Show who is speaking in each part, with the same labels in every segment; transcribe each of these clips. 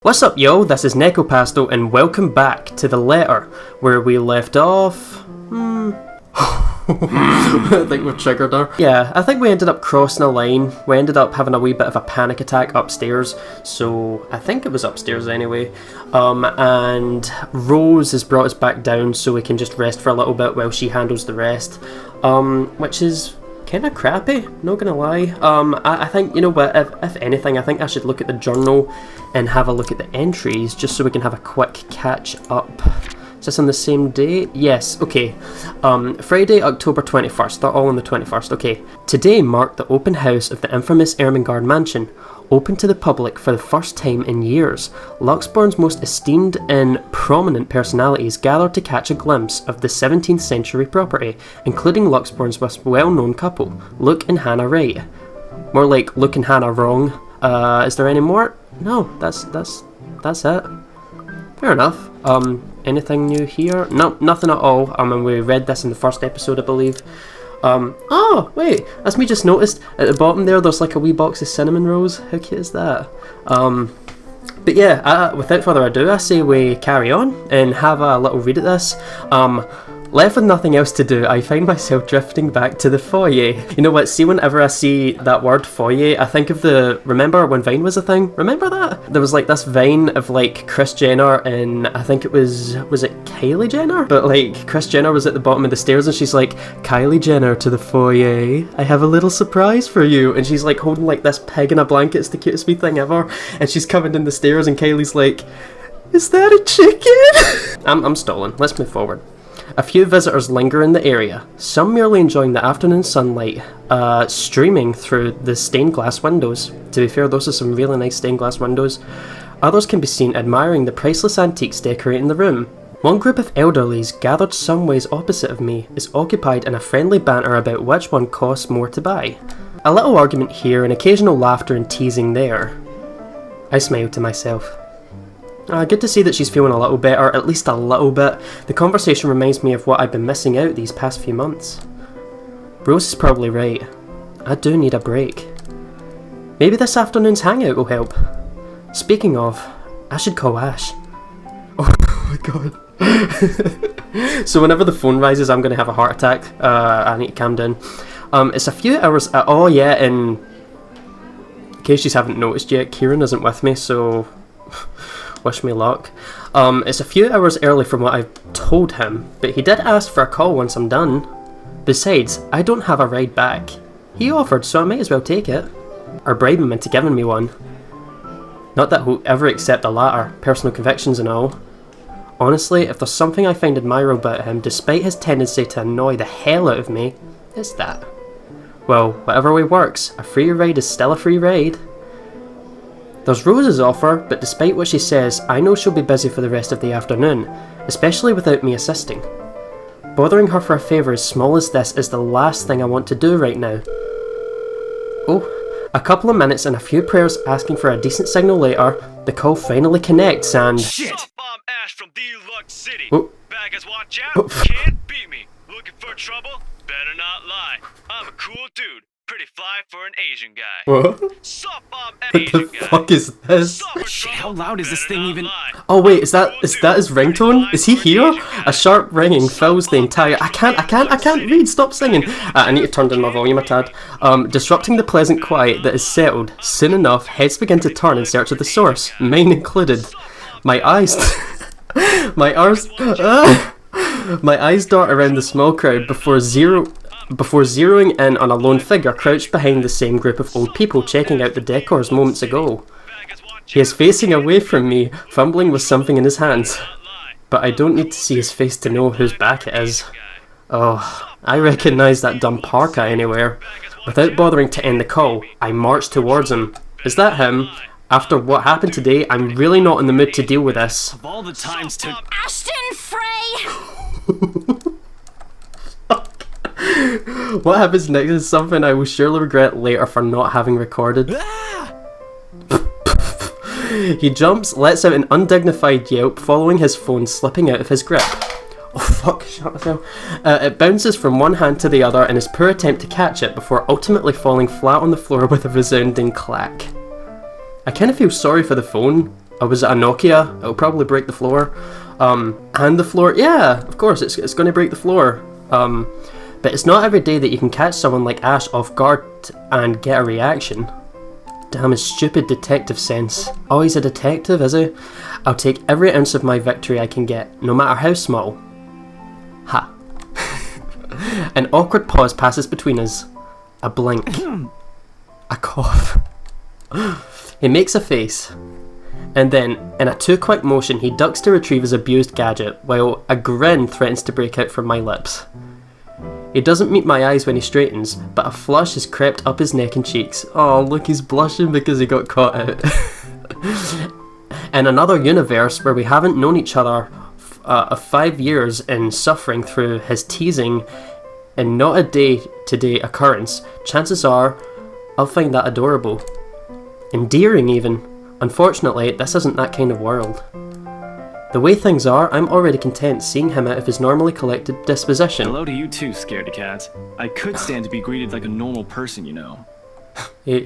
Speaker 1: What's up, yo? This is Nekoroth and welcome back to the letter where we left off. I think we've triggered her. Yeah, I think we ended up crossing a line. We ended up having a wee bit of a panic attack upstairs, so I think it was upstairs anyway. And Rose has brought us back down so we can just rest for a little bit while she handles the rest, which is kind of crappy, not gonna lie. I think, you know what, if anything, I think I should look at the journal and have a look at the entries just so we can have a quick catch up. Is this on the same day? Yes, okay. Friday, October 21st. They're all on the 21st. Okay. Today marked the open house of the infamous Ermengarde mansion. Open to the public for the first time in years. Luxbourne's most esteemed and prominent personalities gathered to catch a glimpse of the 17th century property, including Luxbourne's most well-known couple, Luke and Hannah Wright. More like Luke and Hannah wrong. Is there any more? No, that's it. Fair enough. Anything new here? No, nothing at all. And we read this in the first episode, I believe. Oh, wait, that's me just noticed. At the bottom there's like a wee box of cinnamon rolls. How cute is that? But yeah, without further ado, I say we carry on and have a little read at this. Left with nothing else to do, I find myself drifting back to the foyer. You know what, see, whenever I see that word foyer, I think of remember when Vine was a thing? Remember that? There was like this Vine of like Kris Jenner and I think it was it Kylie Jenner? But like, Kris Jenner was at the bottom of the stairs and she's like, Kylie Jenner to the foyer, I have a little surprise for you. And she's like holding like this pig in a blanket, it's the cutest wee thing ever. And she's coming down the stairs and Kylie's like, is that a chicken? I'm stalling, let's move forward. A few visitors linger in the area, some merely enjoying the afternoon sunlight streaming through the stained glass windows. To be fair, those are some really nice stained glass windows. Others can be seen admiring the priceless antiques decorating the room. One group of elderlies, gathered some ways opposite of me, is occupied in a friendly banter about which one costs more to buy. A little argument here and occasional laughter and teasing there. I smile to myself. Good to see that she's feeling a little better, at least a little bit. The conversation reminds me of what I've been missing out these past few months. Rose is probably right. I do need a break. Maybe this afternoon's hangout will help. Speaking of, I should call Ash. Oh my god. So whenever the phone rises, I'm going to have a heart attack. I need to calm down. It's a few hours... oh yeah, in case you haven't noticed yet, Kieran isn't with me, so... wish me luck. It's a few hours early from what I've told him, but he did ask for a call once I'm done. Besides, I don't have a ride back. He offered, so I might as well take it. Or bribe him into giving me one. Not that he'll ever accept the latter, personal convictions and all. Honestly, if there's something I find admirable about him, despite his tendency to annoy the hell out of me, it's that. Well, whatever way works, a free ride is still a free ride. There's Rose's offer, but despite what she says, I know she'll be busy for the rest of the afternoon, especially without me assisting. Bothering her for a favour as small as this is the last thing I want to do right now. Oh, a couple of minutes and a few prayers asking for a decent signal later, the call finally connects and...
Speaker 2: Shit! I'm Ash from Deluxe City.
Speaker 1: Oh.
Speaker 2: Baggers, watch out! Can't beat me. Looking for trouble? Better not lie. I'm a cool dude. Pretty fly for an Asian guy.
Speaker 1: What?
Speaker 2: Sup, I'm an
Speaker 1: What
Speaker 2: Asian
Speaker 1: the
Speaker 2: guy.
Speaker 1: fuck is this?
Speaker 3: Shit, how loud is this thing even?
Speaker 1: Oh wait, is that his ringtone? Is he here? A sharp ringing fills the entire... I can't read, stop singing! I need to turn down my volume a tad. Disrupting the pleasant quiet that is settled. Soon enough, heads begin to turn in search of the source, mine included. My eyes... my eyes dart around the small crowd before zeroing in on a lone figure crouched behind the same group of old people checking out the decors moments ago. He is facing away from me, fumbling with something in his hands. But I don't need to see his face to know whose back it is. Oh, I recognise that dumb parka anywhere. Without bothering to end the call, I march towards him. Is that him? After what happened today, I'm really not in the mood to deal with this.
Speaker 3: Of all the times to...
Speaker 4: Ashton Frey!
Speaker 1: What happens next is something I will surely regret later for not having recorded. He jumps, lets out an undignified yelp, following his phone slipping out of his grip. Oh fuck, shut myself. It bounces from one hand to the other in his poor attempt to catch it before ultimately falling flat on the floor with a resounding clack. I kinda feel sorry for the phone. Oh, was it a Nokia? It'll probably break the floor. And the floor, yeah, of course, it's going to break the floor. But it's not every day that you can catch someone like Ash off guard and get a reaction. Damn his stupid detective sense. Oh, he's a detective, is he? I'll take every ounce of my victory I can get, no matter how small. Ha. An awkward pause passes between us. A blink. A cough. He makes a face. And then, in a too-quick motion, he ducks to retrieve his abused gadget, while a grin threatens to break out from my lips. He doesn't meet my eyes when he straightens, but a flush has crept up his neck and cheeks. Oh, look, he's blushing because he got caught out. In another universe where we haven't known each other of 5 years and suffering through his teasing and not a day-to-day occurrence, chances are I'll find that adorable. Endearing, even. Unfortunately, this isn't that kind of world. The way things are, I'm already content seeing him out of his normally collected disposition.
Speaker 3: Hello to you too, scaredy cat. I could stand to be greeted like a normal person, you know.
Speaker 1: Hey,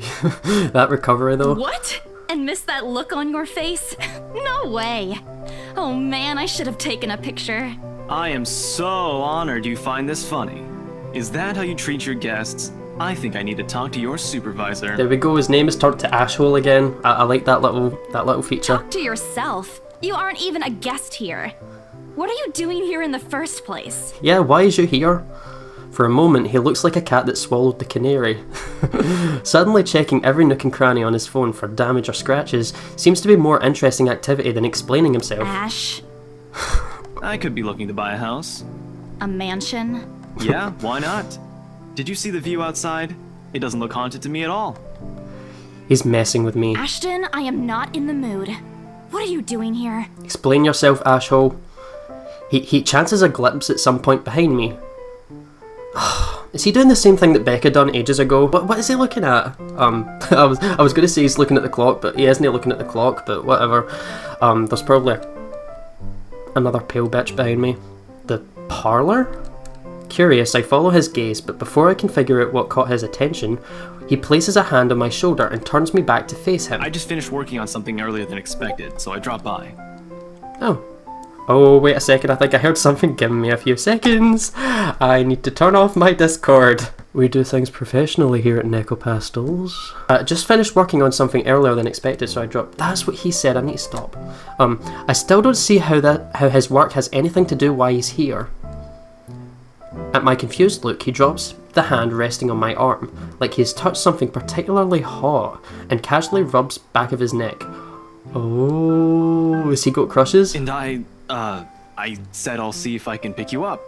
Speaker 1: that recovery though.
Speaker 4: What? And miss that look on your face? No way. Oh man, I should have taken a picture.
Speaker 3: I am so honored you find this funny. Is that how you treat your guests? I think I need to talk to your supervisor.
Speaker 1: There we go, his name is turned to Ashhole again. I like that little feature.
Speaker 4: Talk to yourself. You aren't even a guest here. What are you doing here in the first place?
Speaker 1: Yeah, why is you here? For a moment, he looks like a cat that swallowed the canary. Suddenly checking every nook and cranny on his phone for damage or scratches seems to be more interesting activity than explaining himself.
Speaker 4: Ash?
Speaker 3: I could be looking to buy a house.
Speaker 4: A mansion?
Speaker 3: Yeah, why not? Did you see the view outside? It doesn't look haunted to me at all.
Speaker 1: He's messing with me.
Speaker 4: Ashton, I am not in the mood. What are you doing here?
Speaker 1: Explain yourself, Ashhole. He chances a glimpse at some point behind me. Is he doing the same thing that Becca done ages ago? What is he looking at? I was gonna say he's looking at the clock, but he isn't looking at the clock, but whatever. There's probably another pale bitch behind me. The parlour? Curious, I follow his gaze, but before I can figure out what caught his attention, he places a hand on my shoulder and turns me back to face him.
Speaker 3: I just finished working on something earlier than expected, so I dropped by.
Speaker 1: Oh, wait a second, I think I heard something. Give me a few seconds. I need to turn off my Discord. We do things professionally here at Nekopastels. Just finished working on something earlier than expected, so I dropped. That's what he said, I need to stop. I still don't see how his work has anything to do why he's here. At my confused look, he drops the hand resting on my arm, like he's touched something particularly hot, and casually rubs back of his neck. Oh, has he got crushes?
Speaker 3: And I said I'll see if I can pick you up.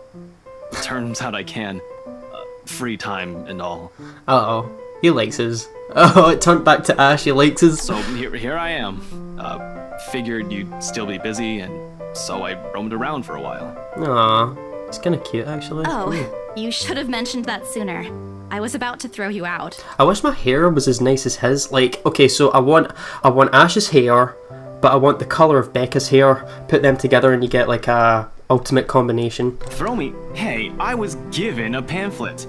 Speaker 3: Turns out I can. Free time and all.
Speaker 1: Uh-oh, he likes his. Oh, it turned back to Ash, he likes his.
Speaker 3: So here I am. Figured you'd still be busy, and so I roamed around for a while.
Speaker 1: Aw. It's kind of cute, actually.
Speaker 4: Oh, you should have mentioned that sooner. I was about to throw you out.
Speaker 1: I wish my hair was as nice as his. Like, okay, so I want Ash's hair, but I want the colour of Becca's hair. Put them together and you get like a ultimate combination.
Speaker 3: Throw me? Hey, I was given a pamphlet.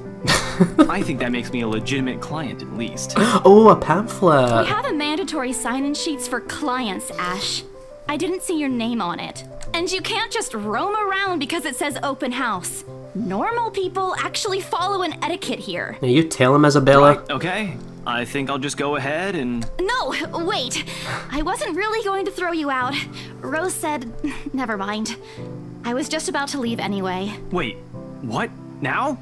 Speaker 3: I think that makes me a legitimate client at least.
Speaker 1: Oh, a pamphlet.
Speaker 4: We have a mandatory sign-in sheets for clients, Ash. I didn't see your name on it. And you can't just roam around because it says open house. Normal people actually follow an etiquette here.
Speaker 1: Now you tell him, Isabella.
Speaker 3: Right, okay. I think I'll just go ahead and...
Speaker 4: No, wait. I wasn't really going to throw you out. Rose said, never mind. I was just about to leave anyway.
Speaker 3: Wait, what? Now?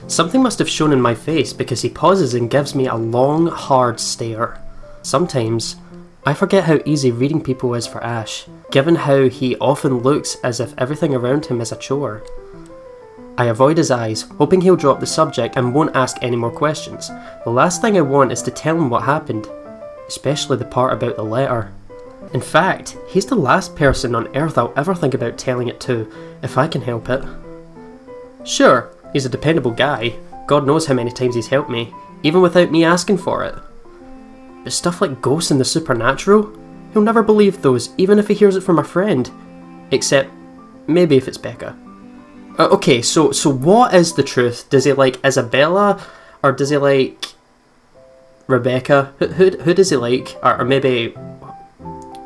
Speaker 1: Something must have shown in my face because he pauses and gives me a long, hard stare. Sometimes, I forget how easy reading people is for Ash, given how he often looks as if everything around him is a chore. I avoid his eyes, hoping he'll drop the subject and won't ask any more questions. The last thing I want is to tell him what happened, especially the part about the letter. In fact, he's the last person on earth I'll ever think about telling it to, if I can help it. Sure, he's a dependable guy. God knows how many times he's helped me, even without me asking for it. But stuff like ghosts and the supernatural? He'll never believe those, even if he hears it from a friend. Except, maybe if it's Becca. Okay, so what is the truth? Does he like Isabella? Or does he like Rebecca? Who does he like? Or maybe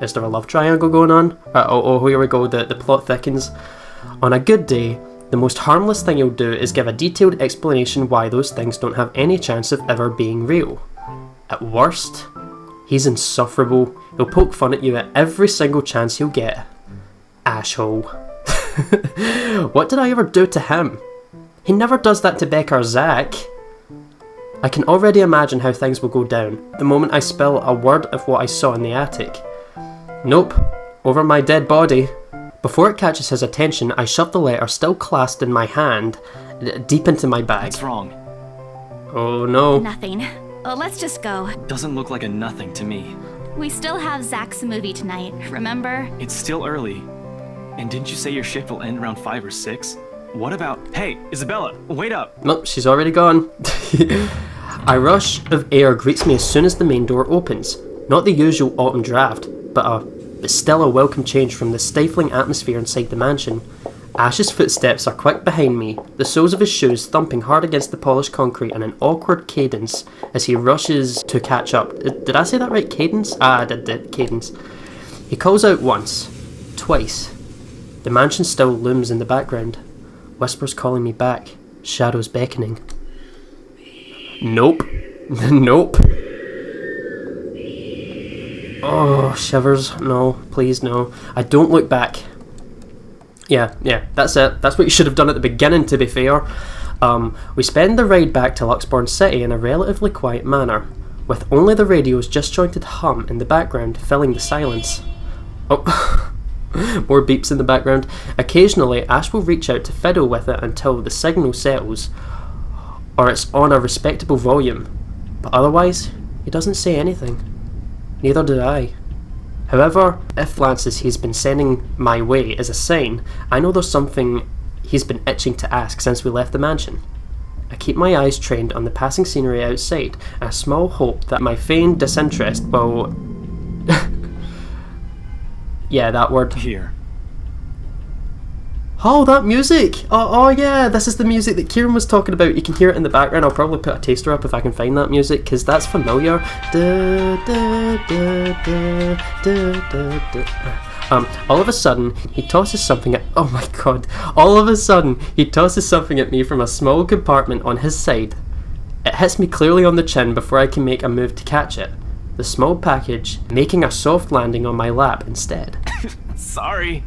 Speaker 1: Is there a love triangle going on? Here we go, the plot thickens. On a good day, the most harmless thing he'll do is give a detailed explanation why those things don't have any chance of ever being real. At worst, he's insufferable. He'll poke fun at you at every single chance he'll get. Asshole. What did I ever do to him? He never does that to Becca or Zach. I can already imagine how things will go down the moment I spill a word of what I saw in the attic. Nope, over my dead body. Before it catches his attention, I shove the letter still clasped in my hand deep into my bag.
Speaker 3: What's wrong?
Speaker 1: Oh no.
Speaker 4: Nothing. Let's just go.
Speaker 3: Doesn't look like a nothing to me.
Speaker 4: We still have Zach's movie tonight, remember?
Speaker 3: It's still early. And didn't you say your shift will end around 5 or 6? What about... Hey, Isabella, wait up!
Speaker 1: Nope, she's already gone. A rush of air greets me as soon as the main door opens. Not the usual autumn draft, but still a welcome change from the stifling atmosphere inside the mansion. Ash's footsteps are quick behind me, the soles of his shoes thumping hard against the polished concrete in an awkward cadence as he rushes to catch up. Did I say that right? Cadence? I did, cadence. He calls out once, twice. The mansion still looms in the background. Whispers calling me back, shadows beckoning. Nope. Nope. Oh, shivers. No, please no. I don't look back. Yeah, that's it. That's what you should have done at the beginning, to be fair. We spend the ride back to Luxbourne City in a relatively quiet manner, with only the radio's disjointed hum in the background filling the silence. Oh, more beeps in the background. Occasionally, Ash will reach out to fiddle with it until the signal settles, or it's on a respectable volume, but otherwise, he doesn't say anything. Neither do I. However, if glances he's been sending my way is a sign, I know there's something he's been itching to ask since we left the mansion. I keep my eyes trained on the passing scenery outside, a small hope that my feigned disinterest will... yeah, that word.
Speaker 3: Here.
Speaker 1: Oh, that music! Oh yeah, this is the music that Kieran was talking about. You can hear it in the background. I'll probably put a taster up if I can find that music, because that's familiar. All of a sudden, he tosses something at... Oh my god. All of a sudden, he tosses something at me from a small compartment on his side. It hits me clearly on the chin before I can make a move to catch it. The small package making a soft landing on my lap instead.
Speaker 3: Sorry.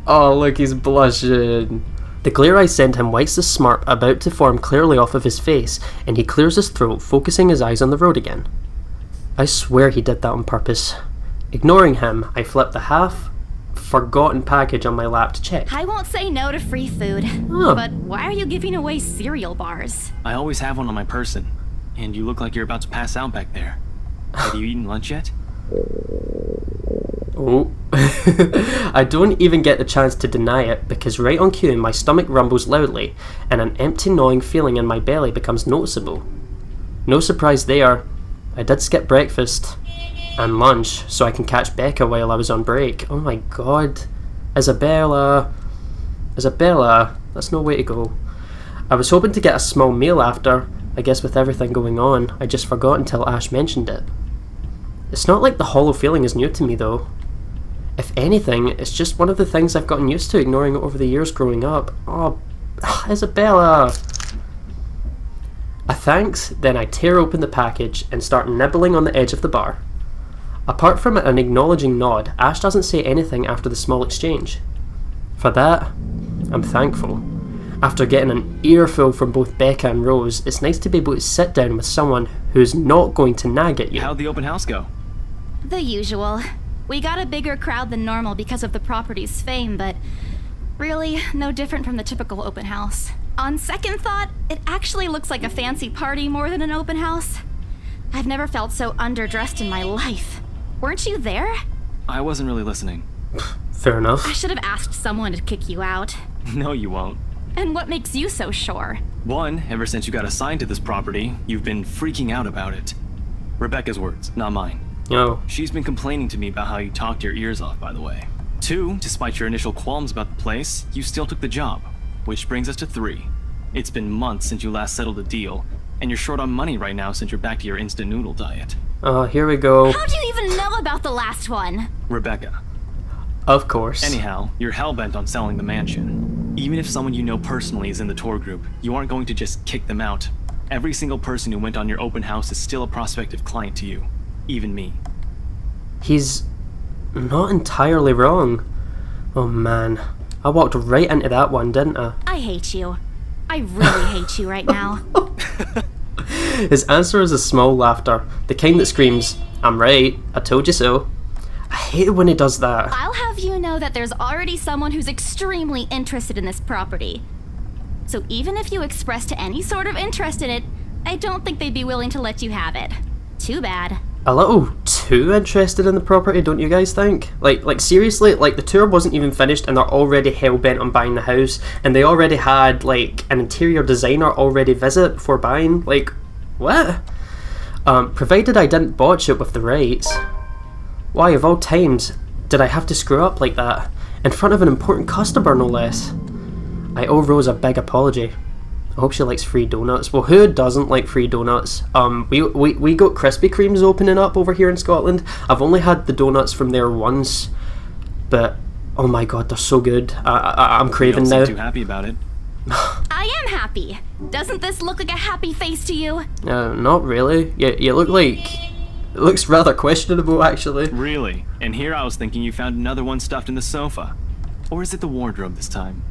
Speaker 1: Oh, look, he's blushing. The glare I send him wipes the smirk about to form clearly off of his face, and he clears his throat, focusing his eyes on the road again. I swear he did that on purpose. Ignoring him, I flip the half-forgotten package on my lap to check.
Speaker 4: I won't say no to free food,
Speaker 1: Oh.
Speaker 4: but why are you giving away cereal bars?
Speaker 3: I always have one on my person, and you look like you're about to pass out back there. Have you eaten lunch yet?
Speaker 1: Oh. I don't even get the chance to deny it, because right on cue my stomach rumbles loudly, and an empty gnawing feeling in my belly becomes noticeable. No surprise there. I did skip breakfast and lunch so I can catch Becca while I was on break. Oh my god. Isabella, that's no way to go. I was hoping to get a small meal after. I guess with everything going on, I just forgot until Ash mentioned it. It's not like the hollow feeling is new to me though. If anything, it's just one of the things I've gotten used to ignoring over the years growing up. Oh, Isabella! A thanks, then I tear open the package and start nibbling on the edge of the bar. Apart from an acknowledging nod, Ash doesn't say anything after the small exchange. For that, I'm thankful. After getting an earful from both Becca and Rose, it's nice to be able to sit down with someone who's not going to nag at you.
Speaker 3: How'd the open house go?
Speaker 4: The usual. We got a bigger crowd than normal because of the property's fame, but really, no different from the typical open house. On second thought, it actually looks like a fancy party more than an open house. I've never felt so underdressed in my life. Weren't you there?
Speaker 3: I wasn't really listening.
Speaker 1: Fair enough.
Speaker 4: I should have asked someone to kick you out.
Speaker 3: No, you won't.
Speaker 4: And what makes you so sure?
Speaker 3: One, ever since you got assigned to this property, you've been freaking out about it. Rebecca's words, not mine.
Speaker 1: Oh.
Speaker 3: She's been complaining to me about how you talked your ears off, by the way. Two, despite your initial qualms about the place, you still took the job. Which brings us to three. It's been months since you last settled a deal, And you're short on money right now since you're back to your instant noodle diet.
Speaker 1: Oh, here we go.
Speaker 4: How do you even know about the last one?
Speaker 3: Rebecca.
Speaker 1: Of course.
Speaker 3: Anyhow, you're hellbent on selling the mansion. Even if someone you know personally is in the tour group, you aren't going to just kick them out. Every single person who went on your open house is still a prospective client to you. Even me.
Speaker 1: He's not entirely wrong. Oh man, I walked right into that one, didn't I?
Speaker 4: I hate you. I really hate you right now.
Speaker 1: His answer is a small laughter, the kind that screams, "I'm right, I told you so." I hate it when he does that.
Speaker 4: I'll have you know that there's already someone who's extremely interested in this property. So even if you expressed any sort of interest in it, I don't think they'd be willing to let you have it. Too bad.
Speaker 1: A little too interested in the property, don't you guys think? Like seriously, like the tour wasn't even finished and they're already hell-bent on buying the house, and they already had like an interior designer already visit before buying. Like, what? Provided I didn't botch it with the rights. Why, of all times, did I have to screw up like that? In front of an important customer, no less. I owe Rose a big apology. I hope she likes free donuts. Well, who doesn't like free donuts? We got Krispy Kremes opening up over here in Scotland. I've only had the donuts from there once, but oh my god, they're so good. I'm craving
Speaker 3: you
Speaker 1: now.
Speaker 3: don't seem too happy about it.
Speaker 4: I am happy. Doesn't this look like a happy face to you?
Speaker 1: Not really. You look like... It looks rather questionable, actually.
Speaker 3: Really? And here I was thinking you found another one stuffed in the sofa. Or is it the wardrobe this time?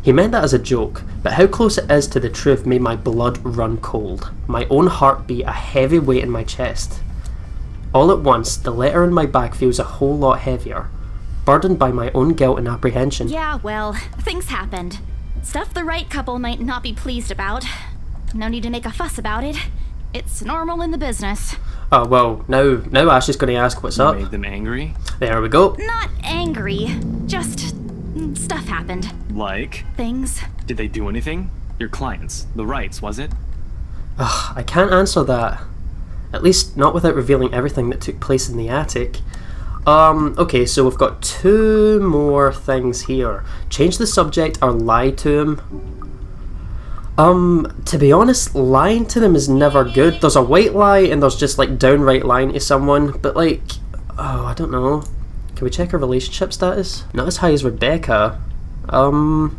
Speaker 1: He meant that as a joke, but how close it is to the truth made my blood run cold. My own heart beat a heavy weight in my chest. All at once, the letter in my back feels a whole lot heavier, burdened by my own guilt and apprehension.
Speaker 4: Yeah, well, things happened. Stuff the right couple might not be pleased about. No need to make a fuss about it. It's normal in the business.
Speaker 1: Oh, well, now Ash is going to ask what's up.
Speaker 3: You made them angry?
Speaker 1: There we go.
Speaker 4: Not angry, just stuff happened.
Speaker 3: Like?
Speaker 4: Things.
Speaker 3: Did they do anything? Your clients. The rights, was it?
Speaker 1: Ugh, I can't answer that. At least not without revealing everything that took place in the attic. Okay, so we've got two more things here. Change the subject or lie to him. To be honest, lying to them is never good. There's a white lie and there's just like downright lying to someone, but like, oh, I don't know. Can we check her relationship status? Not as high as Rebecca. To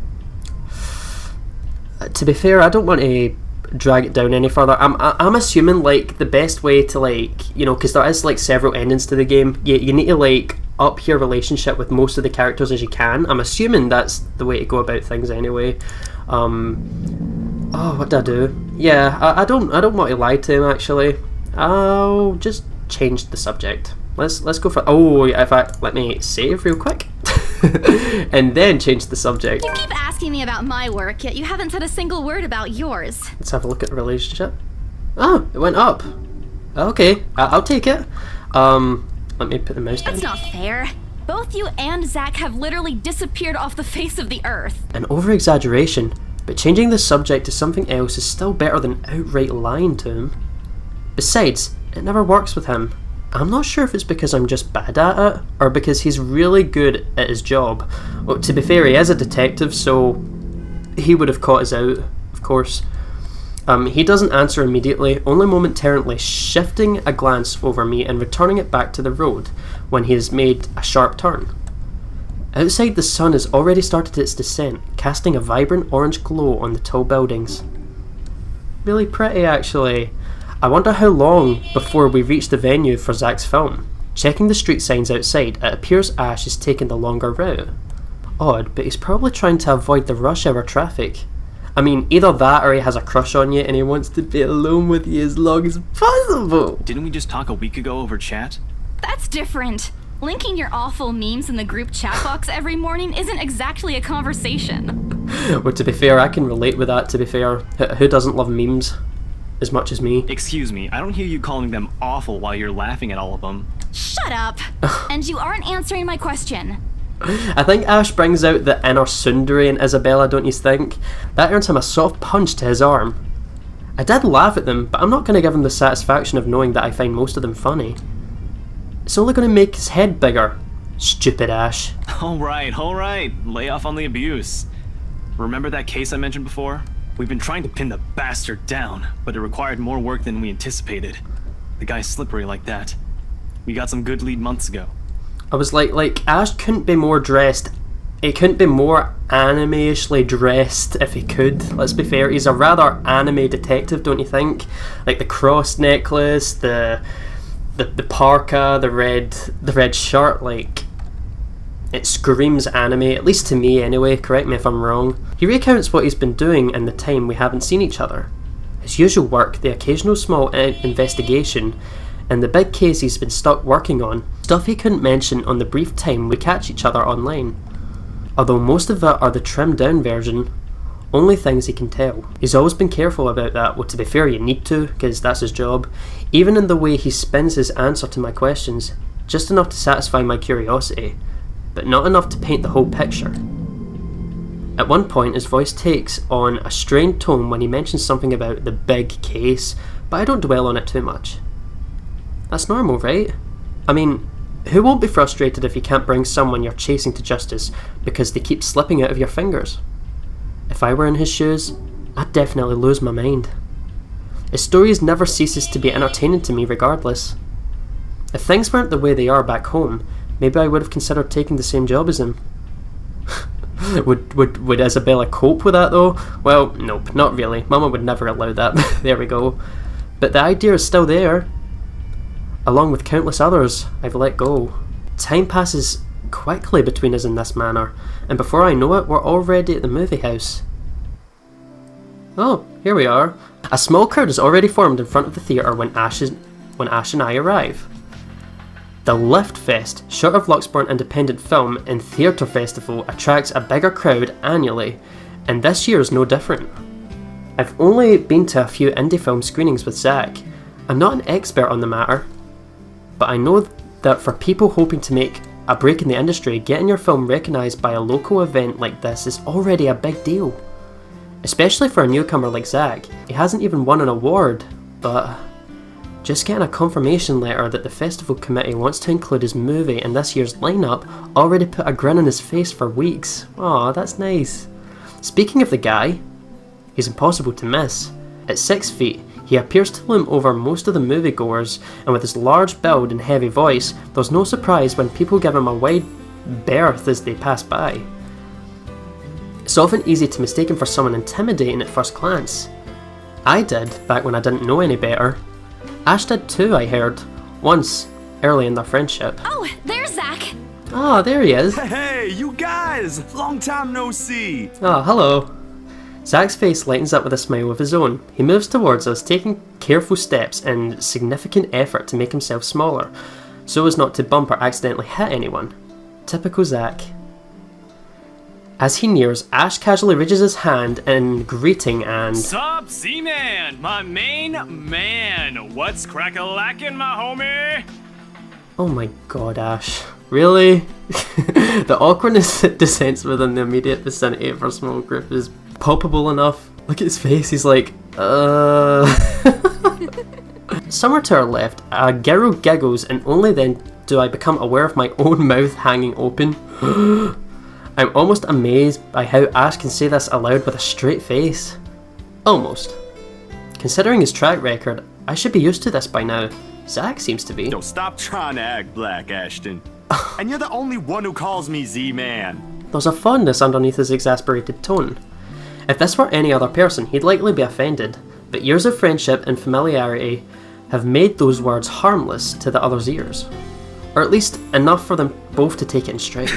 Speaker 1: be fair, I don't want to drag it down any further. I'm assuming like the best way to like, you know, because there is like several endings to the game, you need to like up your relationship with most of the characters as you can. I'm assuming that's the way to go about things anyway. Oh, what did I do? Yeah, I don't want to lie to him actually. I'll just change the subject. Let's go for... Oh, in fact, let me save real quick. And then change the subject.
Speaker 4: You keep asking me about my work, yet you haven't said a single word about yours.
Speaker 1: Let's have a look at the relationship. Oh, it went up. Okay, I'll take it. Let me put the mouse down.
Speaker 4: That's not fair. Both you and Zach have literally disappeared off the face of the earth.
Speaker 1: An over-exaggeration, but changing the subject to something else is still better than outright lying to him. Besides, it never works with him. I'm not sure if it's because I'm just bad at it, or because he's really good at his job. Well, to be fair, he is a detective, so he would have caught us out, of course. He doesn't answer immediately, only momentarily shifting a glance over me and returning it back to the road when he has made a sharp turn. Outside, the sun has already started its descent, casting a vibrant orange glow on the tall buildings. Really pretty, actually. I wonder how long before we reach the venue for Zach's film. Checking the street signs outside, it appears Ash is taking the longer route. Odd, but he's probably trying to avoid the rush hour traffic. I mean, either that or he has a crush on you and he wants to be alone with you as long as possible.
Speaker 3: Didn't we just talk a week ago over chat?
Speaker 4: That's different. Linking your awful memes in the group chat box every morning isn't exactly a conversation.
Speaker 1: Well, to be fair, I can relate with that, to be fair. Who doesn't love memes as much as me?
Speaker 3: Excuse me, I don't hear you calling them awful while you're laughing at all of them.
Speaker 4: Shut up! And you aren't answering my question.
Speaker 1: I think Ash brings out the inner tsundere in Isabella, don't you think? That earns him a soft punch to his arm. I did laugh at them, but I'm not going to give him the satisfaction of knowing that I find most of them funny. It's only going to make his head bigger. Stupid Ash.
Speaker 3: Alright, lay off on the abuse. Remember that case I mentioned before? We've been trying to pin the bastard down, but it required more work than we anticipated. The guy's slippery like that. We got some good lead months ago.
Speaker 1: I was like, Ash couldn't be more dressed. He couldn't be more anime-ishly dressed if he could. Let's be fair, he's a rather anime detective, don't you think? Like the cross necklace, the parka, the red shirt, like it screams anime, at least to me anyway, correct me if I'm wrong. He recounts what he's been doing in the time we haven't seen each other. His usual work, the occasional small investigation, and the big case he's been stuck working on, stuff he couldn't mention on the brief time we catch each other online. Although most of it are the trimmed down version, only things he can tell. He's always been careful about that. Well, to be fair, you need to, because that's his job. Even in the way he spins his answer to my questions, just enough to satisfy my curiosity, but not enough to paint the whole picture. At one point, his voice takes on a strained tone when he mentions something about the big case, but I don't dwell on it too much. That's normal, right? I mean, who won't be frustrated if you can't bring someone you're chasing to justice because they keep slipping out of your fingers? If I were in his shoes, I'd definitely lose my mind. His stories never ceases to be entertaining to me regardless. If things weren't the way they are back home, maybe I would have considered taking the same job as him. Would Isabella cope with that though? Well, nope, not really. Mama would never allow that. There we go. But the idea is still there. Along with countless others I've let go. Time passes quickly between us in this manner, and before I know it, we're already at the movie house. Oh, here we are. A small crowd is already formed in front of the theatre when Ash and I arrive. The Lift Fest, short of Luxburn Independent Film and Theatre Festival, attracts a bigger crowd annually, and this year is no different. I've only been to a few indie film screenings with Zach. I'm not an expert on the matter, but I know that for people hoping to make a break in the industry, getting your film recognised by a local event like this is already a big deal. Especially for a newcomer like Zach. He hasn't even won an award, but just getting a confirmation letter that the festival committee wants to include his movie in this year's lineup already put a grin on his face for weeks. Aw, that's nice. Speaking of the guy, he's impossible to miss. At 6 feet, he appears to loom over most of the moviegoers, and with his large build and heavy voice, there's no surprise when people give him a wide berth as they pass by. It's often easy to mistake him for someone intimidating at first glance. I did, back when I didn't know any better. Ash did too, I heard. Once, early in their friendship.
Speaker 4: Oh, there's Zach!
Speaker 1: Ah, there he is.
Speaker 5: Hey, you guys! Long time no see!
Speaker 1: Ah, hello. Zach's face lightens up with a smile of his own. He moves towards us, taking careful steps and significant effort to make himself smaller, so as not to bump or accidentally hit anyone. Typical Zach. As he nears, Ash casually raises his hand in greeting and...
Speaker 3: Sup, Z-Man, my main man. What's crack-a-lackin', my homie?
Speaker 1: Oh my god, Ash. Really? The awkwardness that descends within the immediate vicinity of our small group is palpable enough. Look at his face, he's like, Somewhere to our left, a girl giggles, and only then do I become aware of my own mouth hanging open. I'm almost amazed by how Ash can say this aloud with a straight face. Almost. Considering his track record, I should be used to this by now. Zach seems to be.
Speaker 5: Don't stop trying to act black, Ashton. And you're the only one who calls me Z-Man.
Speaker 1: There's a fondness underneath his exasperated tone. If this were any other person, he'd likely be offended, but years of friendship and familiarity have made those words harmless to the other's ears. Or at least enough for them both to take it in stride.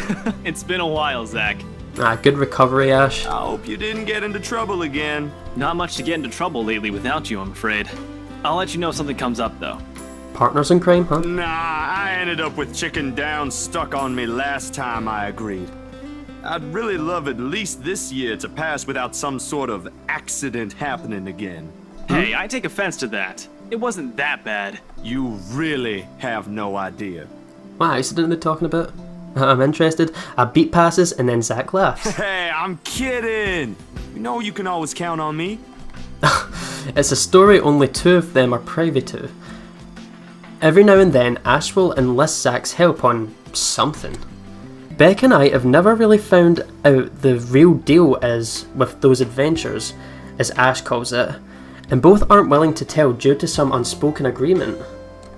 Speaker 3: It's been a while, Zach.
Speaker 1: Ah, good recovery, Ash.
Speaker 5: I hope you didn't get into trouble again.
Speaker 3: Not much to get into trouble lately without you, I'm afraid. I'll let you know if something comes up, though.
Speaker 1: Partners in crime, huh?
Speaker 5: Nah, I ended up with chicken down stuck on me last time I agreed. I'd really love at least this year to pass without some sort of accident happening again.
Speaker 3: Hey, I take offense to that. It wasn't that bad.
Speaker 5: You really have no idea.
Speaker 1: What accident are they talking about? I'm interested. A beat passes and then Zach laughs.
Speaker 5: Hey, I'm kidding! You know you can always count on me.
Speaker 1: It's a story only two of them are privy to. Every now and then, Ash will enlist Zach's help on something. Beck and I have never really found out the real deal is with those adventures, as Ash calls it, and both aren't willing to tell due to some unspoken agreement.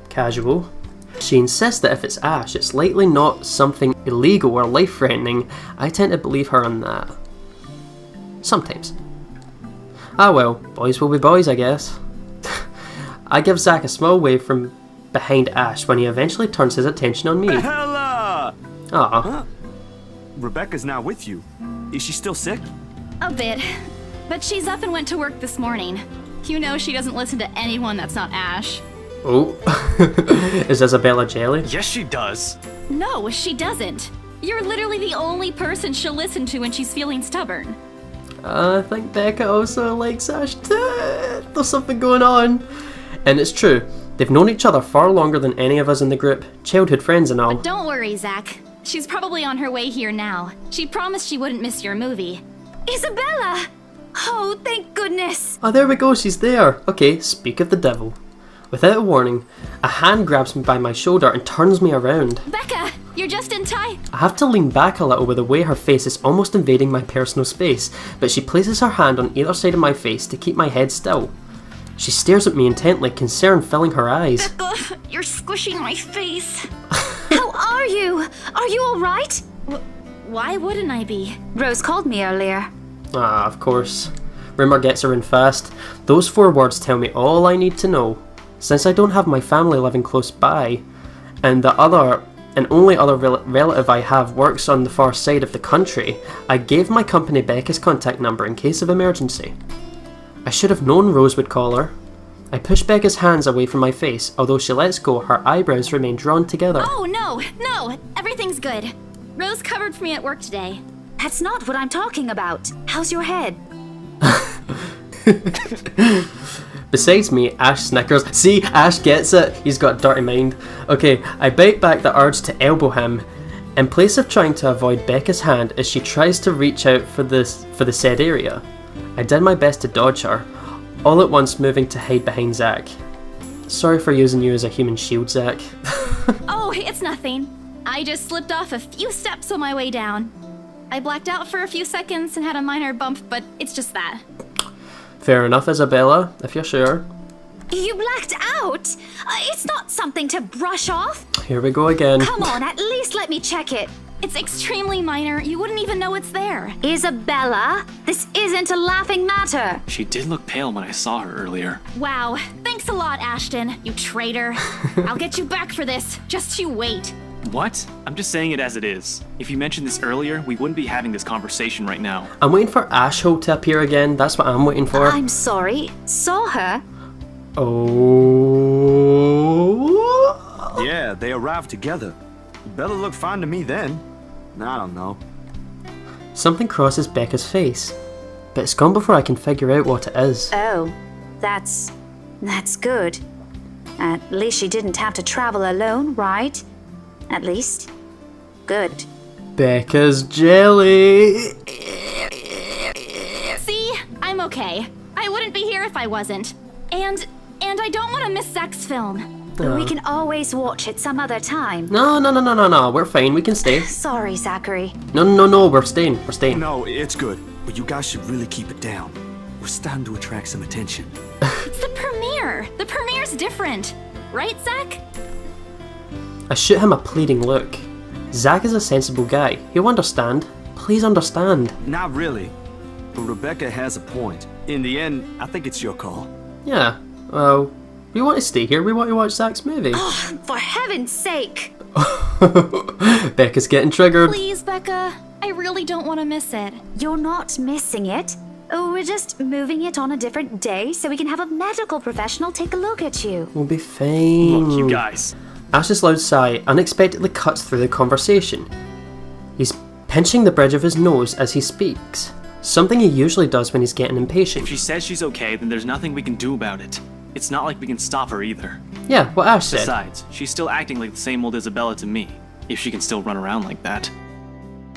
Speaker 1: Casual. She insists that if it's Ash, it's likely not something illegal or life-threatening. I tend to believe her on that. Sometimes. Ah well, boys will be boys, I guess. I give Zach a small wave from behind Ash when he eventually turns his attention on me.
Speaker 5: Bella!
Speaker 1: Aw.
Speaker 5: Huh? Rebecca's not with you. Is she still sick?
Speaker 4: A bit. But she's up and went to work this morning. You know she doesn't listen to anyone that's not Ash.
Speaker 1: Oh. Is Isabella jelly?
Speaker 3: Yes, she does.
Speaker 4: No, she doesn't. You're literally the only person she'll listen to when she's feeling stubborn.
Speaker 1: I think Becca also likes Ash too. There's something going on. And it's true. They've known each other far longer than any of us in the group. Childhood friends and all.
Speaker 4: But don't worry, Zach. She's probably on her way here now. She promised she wouldn't miss your movie. Isabella! Oh, thank goodness!
Speaker 1: Oh, there we go, she's there. Okay, speak of the devil. Without a warning, a hand grabs me by my shoulder and turns me around.
Speaker 4: Becca, you're just in time.
Speaker 1: I have to lean back a little with the way her face is almost invading my personal space, but she places her hand on either side of my face to keep my head still. She stares at me intently, concern filling her eyes.
Speaker 4: Becca, you're squishing my face.
Speaker 6: How are you? Are you alright?
Speaker 4: Why wouldn't I be?
Speaker 6: Rose called me earlier.
Speaker 1: Ah, of course. Rumour gets her in fast. Those 4 words tell me all I need to know. Since I don't have my family living close by, and the other and only other relative I have works on the far side of the country, I gave my company Becca's contact number in case of emergency. I should have known Rose would call her. I push Becca's hands away from my face. Although she lets go, her eyebrows remain drawn together.
Speaker 4: Oh, no, everything's good. Rose covered for me at work today.
Speaker 6: That's not what I'm talking about. How's your head?
Speaker 1: Besides me, Ash snickers. See, Ash gets it. He's got a dirty mind. Okay, I bite back the urge to elbow him, in place of trying to avoid Becca's hand as she tries to reach out for the said area. I did my best to dodge her, all at once moving to hide behind Zach. Sorry for using you as a human shield, Zach.
Speaker 4: Oh, it's nothing. I just slipped off a few steps on my way down. I blacked out for a few seconds and had a minor bump, but it's just that.
Speaker 1: Fair enough, Isabella, if you're sure.
Speaker 6: You blacked out? It's not something to brush off.
Speaker 1: Here we go again.
Speaker 6: Come on, at least let me check it.
Speaker 4: It's extremely minor. You wouldn't even know it's there.
Speaker 6: Isabella, this isn't a laughing matter.
Speaker 3: She did look pale when I saw her earlier.
Speaker 4: Wow. Thanks a lot, Ashton, you traitor. I'll get you back for this. Just you wait.
Speaker 3: What? I'm just saying it as it is. If you mentioned this earlier, we wouldn't be having this conversation right now.
Speaker 1: I'm waiting for Ashhole to appear again. That's what I'm waiting for.
Speaker 6: I'm sorry. Saw her?
Speaker 1: Oh.
Speaker 5: Yeah, they arrived together. Bella looked fine to me then. I don't know.
Speaker 1: Something crosses Becca's face, but it's gone before I can figure out what it is.
Speaker 6: Oh, that's good. At least she didn't have to travel alone, right? At least. Good.
Speaker 1: Becca's jelly.
Speaker 4: See? I'm okay. I wouldn't be here if I wasn't. And I don't want to miss Zach's film.
Speaker 6: We can always watch it some other time.
Speaker 1: No. We're fine. We can stay.
Speaker 6: Sorry, Zachary.
Speaker 1: No. We're staying.
Speaker 5: No, it's good. But you guys should really keep it down. We're starting to attract some attention.
Speaker 4: It's the premiere. The premiere's different. Right, Zach?
Speaker 1: I shoot him a pleading look. Zach is a sensible guy. He'll understand. Please understand.
Speaker 5: Not really. But Rebecca has a point. In the end, I think it's your call.
Speaker 1: Yeah. Well, we want to stay here. We want to watch Zach's movie.
Speaker 6: Oh, for heaven's sake!
Speaker 1: Becca's getting triggered.
Speaker 4: Please, Becca. I really don't want to miss it.
Speaker 6: You're not missing it. Oh, we're just moving it on a different day so we can have a medical professional take a look at you.
Speaker 1: We'll be fine.
Speaker 3: Look, you guys.
Speaker 1: Ash's loud sigh unexpectedly cuts through the conversation. He's pinching the bridge of his nose as he speaks, something he usually does when he's getting impatient.
Speaker 3: If she says she's okay, then there's nothing we can do about it. It's not like we can stop her either.
Speaker 1: Yeah, what Ash said.
Speaker 3: Besides, she's still acting like the same old Isabella to me, if she can still run around like that.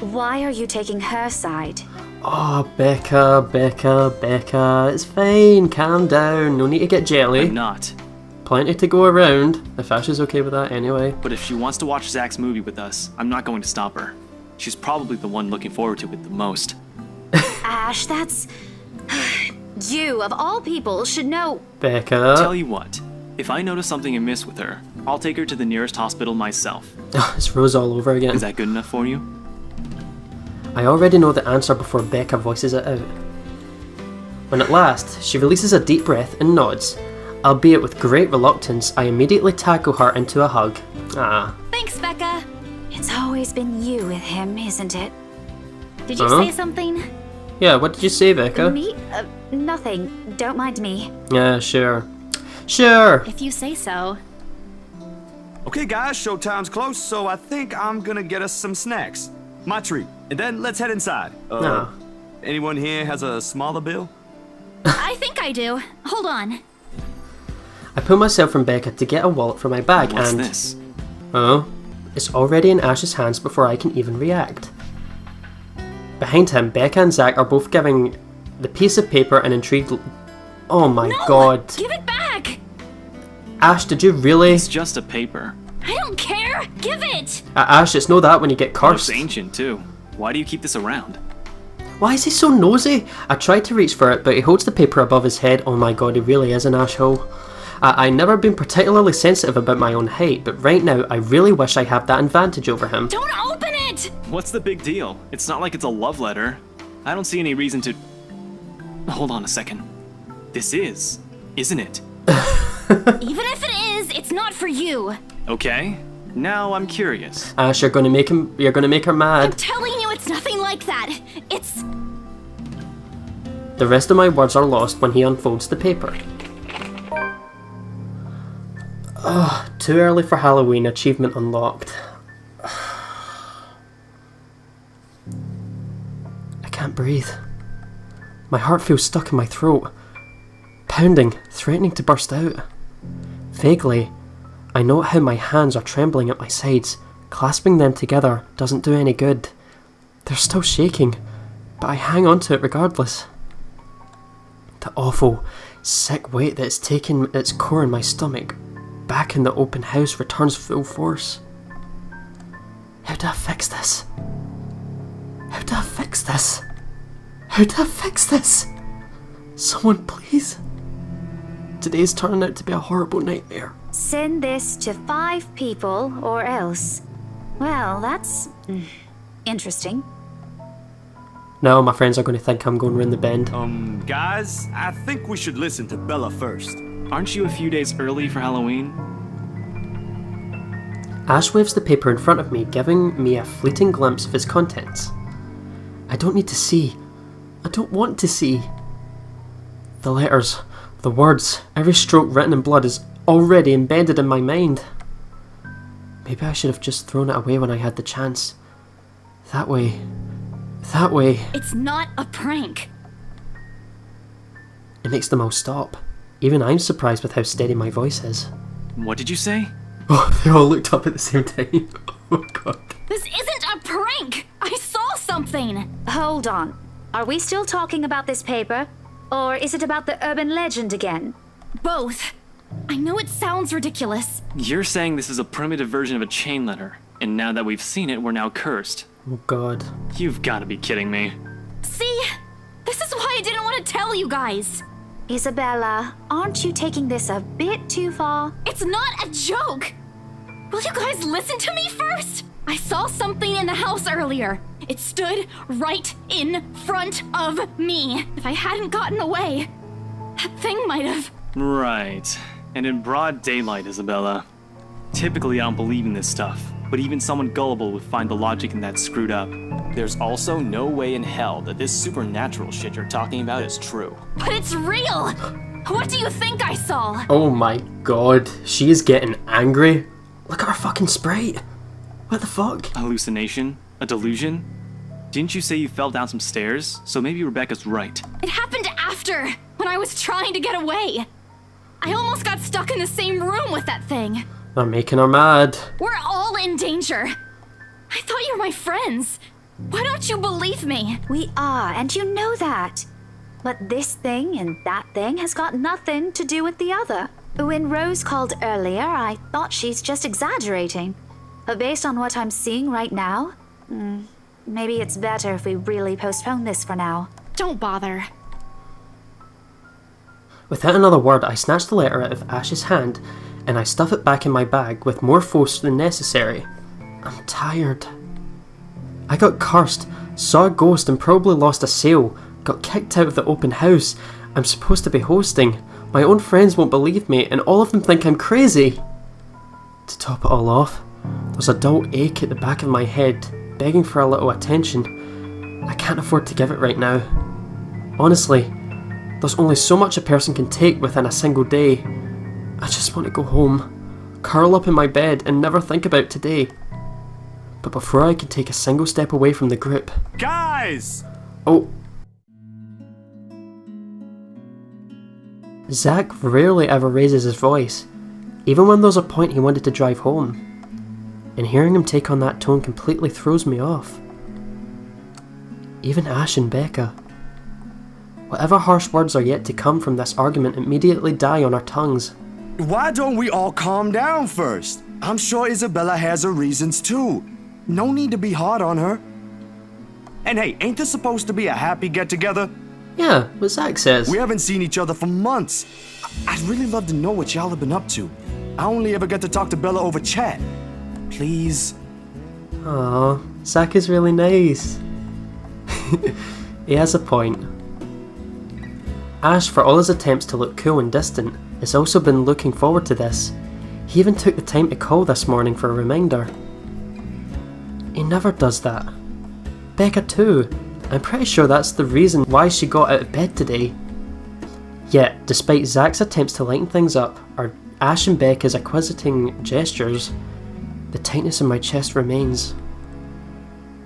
Speaker 6: Why are you taking her side?
Speaker 1: Oh, Becca. It's fine. Calm down. No need to get jelly.
Speaker 3: I'm not.
Speaker 1: Plenty to go around, if Ash is okay with that anyway.
Speaker 3: But if she wants to watch Zach's movie with us, I'm not going to stop her. She's probably the one looking forward to it the most.
Speaker 6: Ash, that's... You, of all people, should know.
Speaker 1: Becca.
Speaker 3: Tell you what, if I notice something amiss with her, I'll take her to the nearest hospital myself.
Speaker 1: It's Rose all over again.
Speaker 3: Is that good enough for you?
Speaker 1: I already know the answer before Becca voices it out. When at last she releases a deep breath and nods, albeit with great reluctance, I immediately tackle her into a hug. Ah.
Speaker 4: Thanks, Becca.
Speaker 6: It's always been you with him, isn't it?
Speaker 4: Did you
Speaker 1: Huh?
Speaker 4: say something?
Speaker 1: Yeah, what did you say, Becca?
Speaker 6: Me? Nothing. Don't mind me.
Speaker 1: Yeah, sure. Sure!
Speaker 4: If you say so.
Speaker 5: Okay, guys, showtime's close, so I think I'm gonna get us some snacks. My treat. And then let's head inside.
Speaker 1: No.
Speaker 5: Anyone here has a smaller bill?
Speaker 4: I think I do. Hold on.
Speaker 1: I pull myself from Becca to get a wallet from my bag
Speaker 3: What's
Speaker 1: and...
Speaker 3: this?
Speaker 1: Oh, it's already in Ash's hands before I can even react. Behind him, Becca and Zach are both giving the piece of paper an intrigued... Oh my
Speaker 4: No!
Speaker 1: god.
Speaker 4: Give it back!
Speaker 1: Ash, did you really...
Speaker 3: It's just a paper.
Speaker 4: I don't care! Give it!
Speaker 1: Ash, it's no that when you get cursed.
Speaker 3: Looks ancient, too. Why do you keep this around?
Speaker 1: Why is he so nosy? I tried to reach for it, but he holds the paper above his head. Oh my god, he really is an asshole. I've never been particularly sensitive about my own height, but right now I really wish I had that advantage over him.
Speaker 4: Don't open it!
Speaker 3: What's the big deal? It's not like it's a love letter. I don't see any reason to... Hold on a second. This is, isn't it?
Speaker 4: Even if it is, it's not for you.
Speaker 3: Okay. Now I'm curious.
Speaker 1: Ash, you're gonna make her
Speaker 4: I'm
Speaker 1: mad.
Speaker 4: telling you it's nothing like that. It's...
Speaker 1: The rest of my words are lost when he unfolds the paper. Ugh, too early for Halloween, achievement unlocked. I can't breathe. My heart feels stuck in my throat. Pounding, threatening to burst out. Vaguely, I note how my hands are trembling at my sides. Clasping them together doesn't do any good. They're still shaking, but I hang on to it regardless. The awful, sick weight that's taken its core in my stomach back in the open house returns full force. How do I fix this? How do I fix this? How do I fix this? Someone please. Today's turning out to be a horrible nightmare.
Speaker 6: Send this to 5 people or else. Well, that's interesting.
Speaker 1: Now my friends are going to think I'm going round the bend.
Speaker 5: Guys, I think we should listen to Bella first.
Speaker 3: Aren't you a few days early for Halloween?
Speaker 1: Ash waves the paper in front of me, giving me a fleeting glimpse of its contents. I don't need to see. I don't want to see. The letters, the words, every stroke written in blood is already embedded in my mind. Maybe I should have just thrown it away when I had the chance. That way.
Speaker 4: It's not a prank.
Speaker 1: It makes them all stop. Even I'm surprised with how steady my voice is.
Speaker 3: What did you say?
Speaker 1: Oh, they all looked up at the same time. Oh god.
Speaker 4: This isn't a prank! I saw something!
Speaker 6: Hold on. Are we still talking about this paper? Or is it about the urban legend again?
Speaker 4: Both. I know it sounds ridiculous.
Speaker 3: You're saying this is a primitive version of a chain letter, and now that we've seen it, we're now cursed.
Speaker 1: Oh god.
Speaker 3: You've got to be kidding me.
Speaker 4: See? This is why I didn't want to tell you guys.
Speaker 6: Isabella, aren't you taking this a bit too far?
Speaker 4: It's not a joke! Will you guys listen to me first? I saw something in the house earlier. It stood right in front of me. If I hadn't gotten away, that thing might have...
Speaker 3: Right. And in broad daylight, Isabella. Typically, I don't believe in this stuff, but even someone gullible would find the logic in that screwed up.
Speaker 7: There's also no way in hell that this supernatural shit you're talking about is true.
Speaker 4: But it's real! What do you think I saw?
Speaker 1: Oh my god. She is getting angry. Look at her fucking sprite. What the fuck?
Speaker 3: A hallucination? A delusion? Didn't you say you fell down some stairs? So maybe Rebecca's right.
Speaker 4: It happened after, when I was trying to get away. I almost got stuck in the same room with that thing.
Speaker 1: They're making her mad.
Speaker 4: We're all in danger. I thought you were my friends. Why don't you believe me?
Speaker 6: We are, and you know that. But this thing and that thing has got nothing to do with the other. When Rose called earlier, I thought she's just exaggerating. But based on what I'm seeing right now, maybe it's better if we really postpone this for now.
Speaker 4: Don't bother.
Speaker 1: Without another word, I snatch the letter out of Ash's hand and I stuff it back in my bag with more force than necessary. I'm tired. I got cursed, saw a ghost and probably lost a sale, got kicked out of the open house I'm supposed to be hosting. My own friends won't believe me and all of them think I'm crazy. To top it all off, there's a dull ache at the back of my head, begging for a little attention. I can't afford to give it right now. Honestly, there's only so much a person can take within a single day. I just want to go home, curl up in my bed and never think about today. But before I can take a single step away from the group...
Speaker 5: Guys!
Speaker 1: Oh. Zach rarely ever raises his voice, even when there's a point he wanted to drive home. And hearing him take on that tone completely throws me off. Even Ash and Becca. Whatever harsh words are yet to come from this argument immediately die on our tongues.
Speaker 5: Why don't we all calm down first? I'm sure Isabella has her reasons too. No need to be hard on her. And hey, ain't this supposed to be a happy get-together?
Speaker 1: Yeah, what Zach says.
Speaker 5: We haven't seen each other for months. I'd really love to know what y'all have been up to. I only ever get to talk to Bella over chat. Please.
Speaker 1: Aww, Zach is really nice. He has a point. Ash, for all his attempts to look cool and distant, has also been looking forward to this. He even took the time to call this morning for a reminder. He never does that. Becca too. I'm pretty sure that's the reason why she got out of bed today. Yet, despite Zach's attempts to lighten things up, or Ash and Becca's acquiescing gestures, the tightness in my chest remains.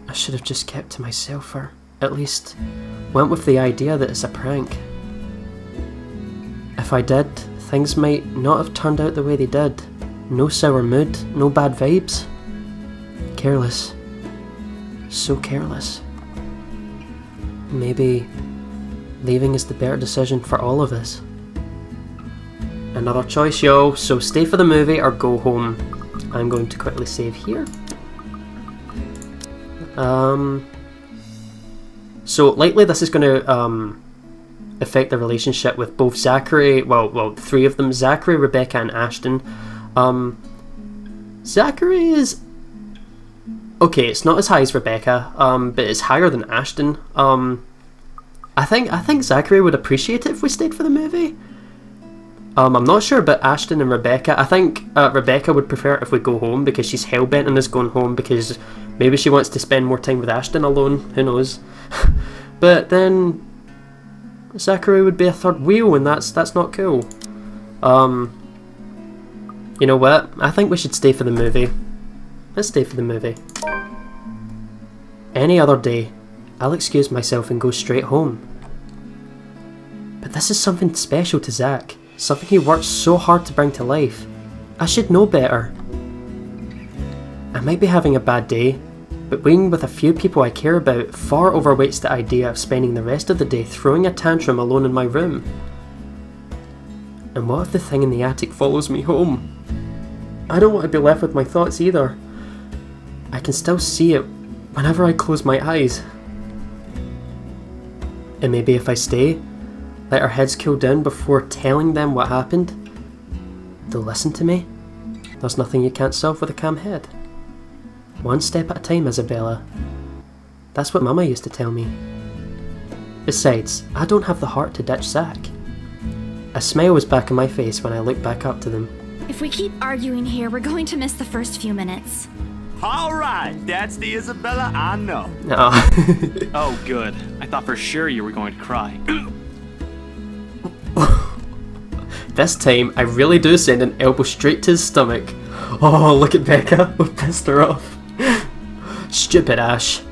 Speaker 1: I should have just kept to myself, or at least went with the idea that it's a prank. If I did, things might not have turned out the way they did. No sour mood, no bad vibes. Careless. So careless. Maybe leaving is the better decision for all of us. Another choice, yo, so stay for the movie or go home. I'm going to quickly save here. So likely this is going to affect the relationship with both Zachary, well, the three of them, Zachary, Rebecca and Ashton. Zachary is... okay, it's not as high as Rebecca, but it's higher than Ashton. I think Zachary would appreciate it if we stayed for the movie. I'm not sure about Ashton and Rebecca. I think Rebecca would prefer it if we go home because she's hellbent on us going home because maybe she wants to spend more time with Ashton alone. Who knows? But then Zachary would be a third wheel, and that's not cool. You know what? I think we should stay for the movie. Let's stay for the movie. Any other day, I'll excuse myself and go straight home. But this is something special to Zach. Something he worked so hard to bring to life. I should know better. I might be having a bad day, but being with a few people I care about far overweights the idea of spending the rest of the day throwing a tantrum alone in my room. And what if the thing in the attic follows me home? I don't want to be left with my thoughts either. I can still see it whenever I close my eyes. And maybe if I stay, let our heads cool down before telling them what happened, they'll listen to me. There's nothing you can't solve with a calm head. One step at a time, Isabella. That's what Mama used to tell me. Besides, I don't have the heart to ditch Zach. A smile was back on my face when I looked back up to them.
Speaker 4: If we keep arguing here, we're going to miss the first few minutes.
Speaker 5: Alright, that's the Isabella I know.
Speaker 1: Oh.
Speaker 3: Oh, good. I thought for sure you were going to cry.
Speaker 1: This time, I really do send an elbow straight to his stomach. Oh, look at Becca. We pissed her off. Stupid Ash.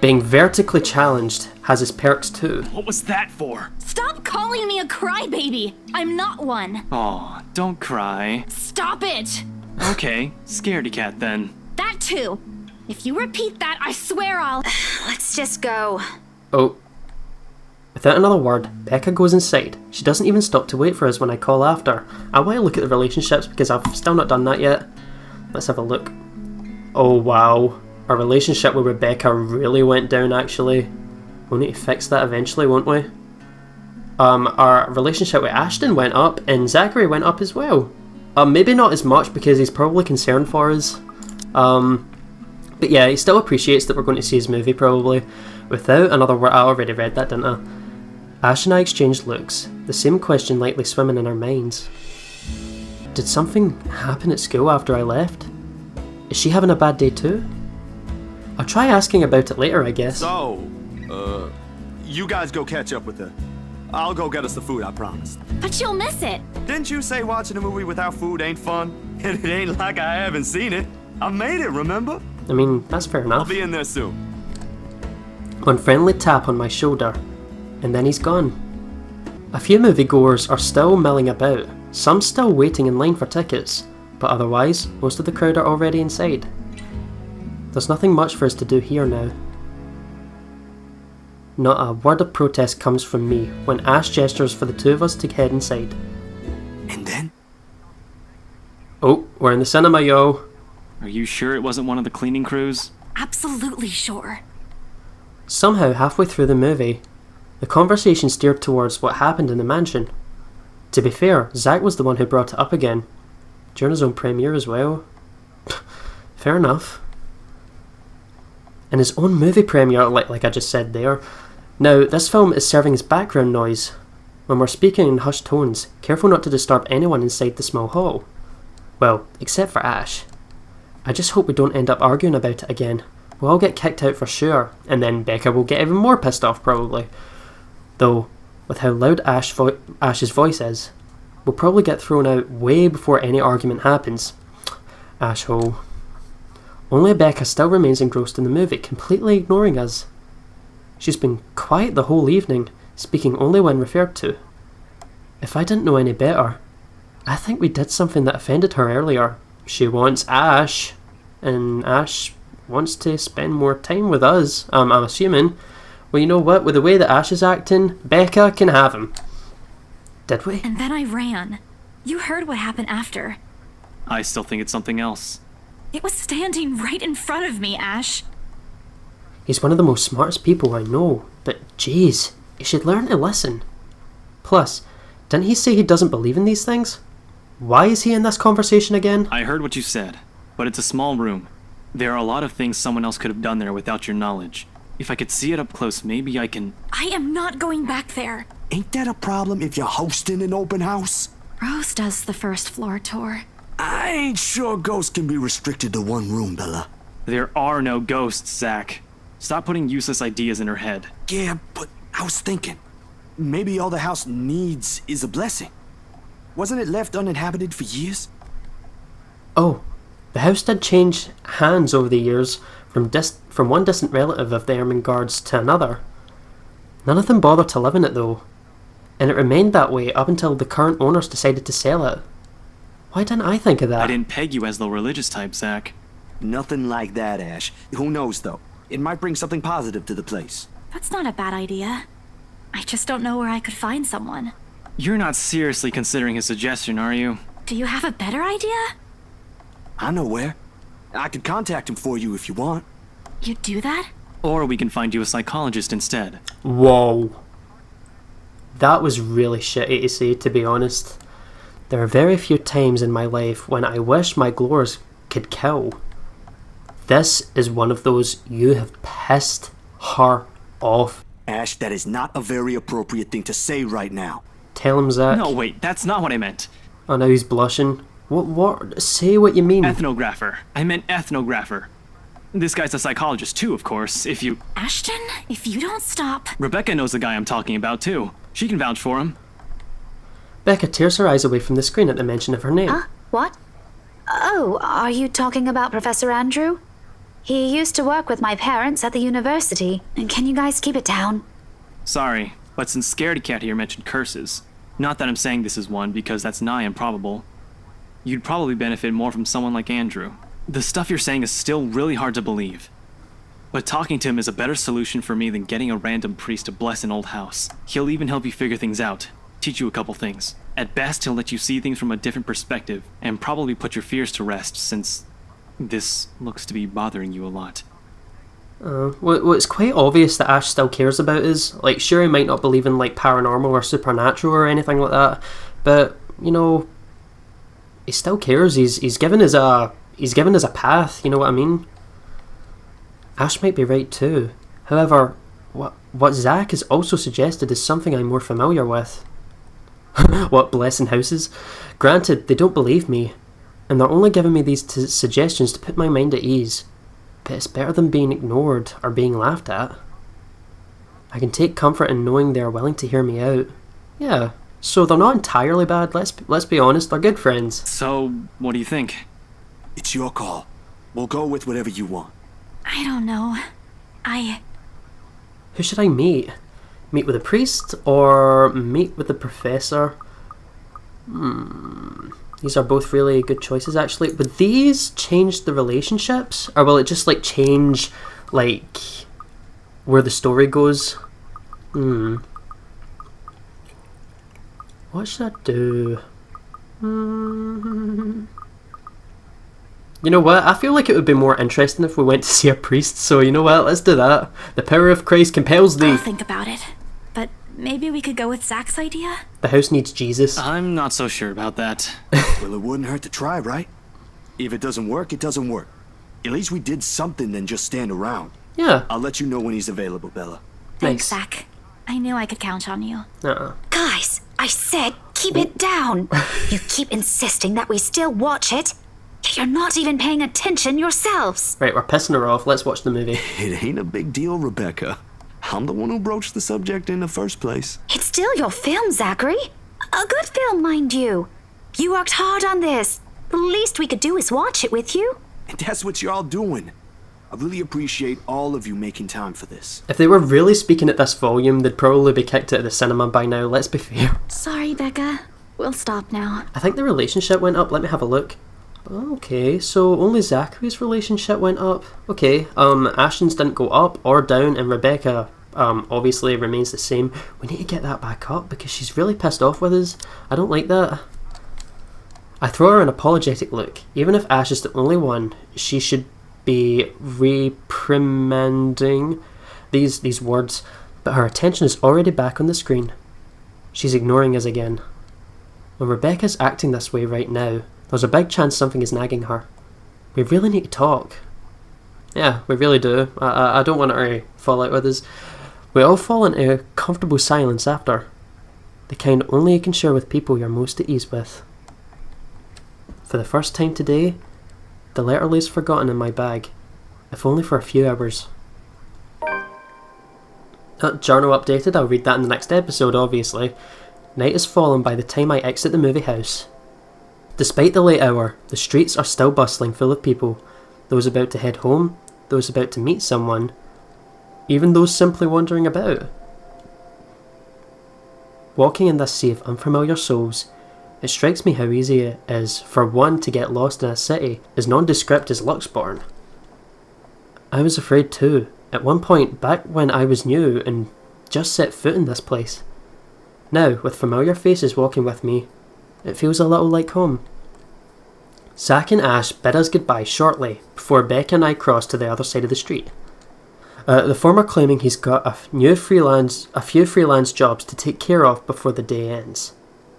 Speaker 1: Being vertically challenged has its perks too.
Speaker 3: What was that for?
Speaker 4: Stop calling me a crybaby! I'm not one!
Speaker 3: Aw, don't cry.
Speaker 4: Stop it!
Speaker 3: Okay, scaredy cat then.
Speaker 4: That too! If you repeat that, I swear I'll...
Speaker 6: Let's just go.
Speaker 1: Oh. Without another word, Becca goes inside. She doesn't even stop to wait for us when I call after. I want to look at the relationships because I've still not done that yet. Let's have a look. Oh wow. Our relationship with Rebecca really went down actually. We'll need to fix that eventually, won't we? our relationship with Ashton went up, and Zachary went up as well. Maybe not as much because he's probably concerned for us. But yeah, he still appreciates that we're going to see his movie probably. Without another word, I already read that, didn't I? Ash and I exchanged looks, the same question lightly swimming in our minds. Did something happen at school after I left? Is she having a bad day too? I'll try asking about it later, I guess.
Speaker 5: So, you guys go catch up with her. I'll go get us the food, I promised.
Speaker 4: But you'll miss it.
Speaker 5: Didn't you say watching a movie without food ain't fun? And it ain't like I haven't seen it. I made it, remember?
Speaker 1: I mean, that's fair
Speaker 5: I'll
Speaker 1: enough.
Speaker 5: be in there soon.
Speaker 1: One friendly tap on my shoulder, and then he's gone. A few moviegoers are still milling about, some still waiting in line for tickets, but otherwise, most of the crowd are already inside. There's nothing much for us to do here now. Not a word of protest comes from me when Ash gestures for the two of us to head inside.
Speaker 5: And then?
Speaker 1: Oh, we're in the cinema, yo.
Speaker 3: Are you sure it wasn't one of the cleaning crews?
Speaker 4: Absolutely sure.
Speaker 1: Somehow, halfway through the movie, the conversation steered towards what happened in the mansion. To be fair, Zach was the one who brought it up again, during his own premiere as well. Fair enough. In his own movie premiere, like I just said there. Now, this film is serving as background noise. When we're speaking in hushed tones, careful not to disturb anyone inside the small hall. Well, except for Ash. I just hope we don't end up arguing about it again. We'll all get kicked out for sure, and then Becca will get even more pissed off probably. Though, with how loud Ash's voice is, we'll probably get thrown out way before any argument happens. Ashhole. Only Becca still remains engrossed in the movie, completely ignoring us. She's been quiet the whole evening, speaking only when referred to. If I didn't know any better, I think we did something that offended her earlier. She wants Ash, and Ash wants to spend more time with us, I'm assuming. Well, you know what, with the way that Ash is acting, Becca can have him. Did we?
Speaker 4: And then I ran. You heard what happened after.
Speaker 3: I still think it's something else.
Speaker 4: It was standing right in front of me, Ash.
Speaker 1: He's one of the most smartest people I know, but jeez, he should learn to listen. Plus, didn't he say he doesn't believe in these things? Why is he in this conversation again?
Speaker 3: I heard what you said, but it's a small room. There are a lot of things someone else could have done there without your knowledge. If I could see it up close, maybe I can...
Speaker 4: I am not going back there.
Speaker 8: Ain't that a problem if you're hosting an open house?
Speaker 4: Rose does the first floor tour.
Speaker 8: I ain't sure ghosts can be restricted to one room, Bella.
Speaker 3: There are no ghosts, Zach. Stop putting useless ideas in her head.
Speaker 8: Yeah, but I was thinking, maybe all the house needs is a blessing. Wasn't it left uninhabited for years?
Speaker 1: Oh, the house did change hands over the years from one distant relative of the Ermengardes to another. None of them bothered to live in it though, and it remained that way up until the current owners decided to sell it. Why didn't I think of that?
Speaker 3: I didn't peg you as the religious type, Zach.
Speaker 8: Nothing like that, Ash. Who knows, though? It might bring something positive to the place.
Speaker 4: That's not a bad idea. I just don't know where I could find someone.
Speaker 3: You're not seriously considering his suggestion, are you?
Speaker 4: Do you have a better idea?
Speaker 8: I know where. I could contact him for you if you want.
Speaker 4: You'd do that?
Speaker 3: Or we can find you a psychologist instead.
Speaker 1: Whoa. That was really shitty to say, to be honest. There are very few times in my life when I wish my glores could kill. This is one of those. You have pissed her off.
Speaker 8: Ash, that is not a very appropriate thing to say right now.
Speaker 1: Tell him, Zach.
Speaker 3: No, wait, that's not what I meant.
Speaker 1: Oh, now he's blushing. What? Say what you mean.
Speaker 3: Ethnographer. I meant ethnographer. This guy's a psychologist too, of course, if you...
Speaker 4: Ashton, if you don't stop...
Speaker 3: Rebecca knows the guy I'm talking about too. She can vouch for him.
Speaker 1: Becca tears her eyes away from the screen at the mention of her name.
Speaker 6: What? Oh, are you talking about Professor Andrew? He used to work with my parents at the university. And can you guys keep it down?
Speaker 3: Sorry, but since Scaredy Cat here mentioned curses, not that I'm saying this is one because that's nigh improbable, you'd probably benefit more from someone like Andrew. The stuff you're saying is still really hard to believe. But talking to him is a better solution for me than getting a random priest to bless an old house. He'll even help you figure things out, teach you a couple things. At best, he'll let you see things from a different perspective, and probably put your fears to rest, since this looks to be bothering you a lot.
Speaker 1: Well, it's quite obvious that Ash still cares about us. Like, sure, he might not believe in, like, paranormal or supernatural or anything like that, but, you know, he still cares. He's given us a path, you know what I mean? Ash might be right too. However, what Zach has also suggested is something I'm more familiar with. What, blessing houses? Granted, they don't believe me, and they're only giving me these suggestions to put my mind at ease. But it's better than being ignored or being laughed at. I can take comfort in knowing they are willing to hear me out. Yeah, so they're not entirely bad, let's be honest, they're good friends.
Speaker 3: So, what do you think?
Speaker 8: It's your call. We'll go with whatever you want.
Speaker 4: I don't know.
Speaker 1: Who should I meet? Meet with a priest or meet with the professor? These are both really good choices, actually. Would these change the relationships? Or will it just, like, change, like, where the story goes? What should I do? You know what? I feel like it would be more interesting if we went to see a priest, so you know what? Let's do that. The power of Christ compels thee.
Speaker 4: I'll think about it. But maybe we could go with Zach's idea?
Speaker 1: The house needs Jesus.
Speaker 3: I'm not so sure about that.
Speaker 8: Well, it wouldn't hurt to try, right? If it doesn't work, it doesn't work. At least we did something than just stand around.
Speaker 1: Yeah.
Speaker 8: I'll let you know when he's available, Bella.
Speaker 4: Thanks,
Speaker 1: Nice.
Speaker 4: Zach. I knew I could count on you.
Speaker 6: Guys, I said keep it down. You keep insisting that we still watch it. You're not even paying attention yourselves.
Speaker 1: Right, we're pissing her off. Let's watch the movie.
Speaker 5: It ain't a big deal, Rebecca. I'm the one who broached the subject in the first place.
Speaker 6: It's still your film, Zachary. A good film, mind you. You worked hard on this. The least we could do is watch it with you.
Speaker 8: And that's what you're all doing. I really appreciate all of you making time for this.
Speaker 1: If they were really speaking at this volume, they'd probably be kicked out of the cinema by now, let's be fair.
Speaker 4: Sorry, Becca. We'll stop now.
Speaker 1: I think the relationship went up. Let me have a look. Okay, so only Zachary's relationship went up. Okay, Ashton's didn't go up or down, and Rebecca obviously remains the same. We need to get that back up because she's really pissed off with us. I don't like that. I throw her an apologetic look. Even if Ash is the only one, she should be reprimanding these words, but her attention is already back on the screen. She's ignoring us again. When Rebecca's acting this way right now, there's a big chance something is nagging her. We really need to talk. Yeah, we really do. I don't want her to fall out with us. We all fall into a comfortable silence after. The kind only you can share with people you're most at ease with. For the first time today, the letter lays forgotten in my bag, if only for a few hours. Journal updated, I'll read that in the next episode, obviously. Night has fallen by the time I exit the movie house. Despite the late hour, the streets are still bustling full of people, those about to head home, those about to meet someone, even those simply wandering about. Walking in this sea of unfamiliar souls, it strikes me how easy it is for one to get lost in a city as nondescript as Luxborn. I was afraid too, at one point back when I was new and just set foot in this place. Now, with familiar faces walking with me, it feels a little like home. Zach and Ash bid us goodbye shortly before Becca and I crossed to the other side of the street. The former claiming he's got a few freelance jobs to take care of before the day ends.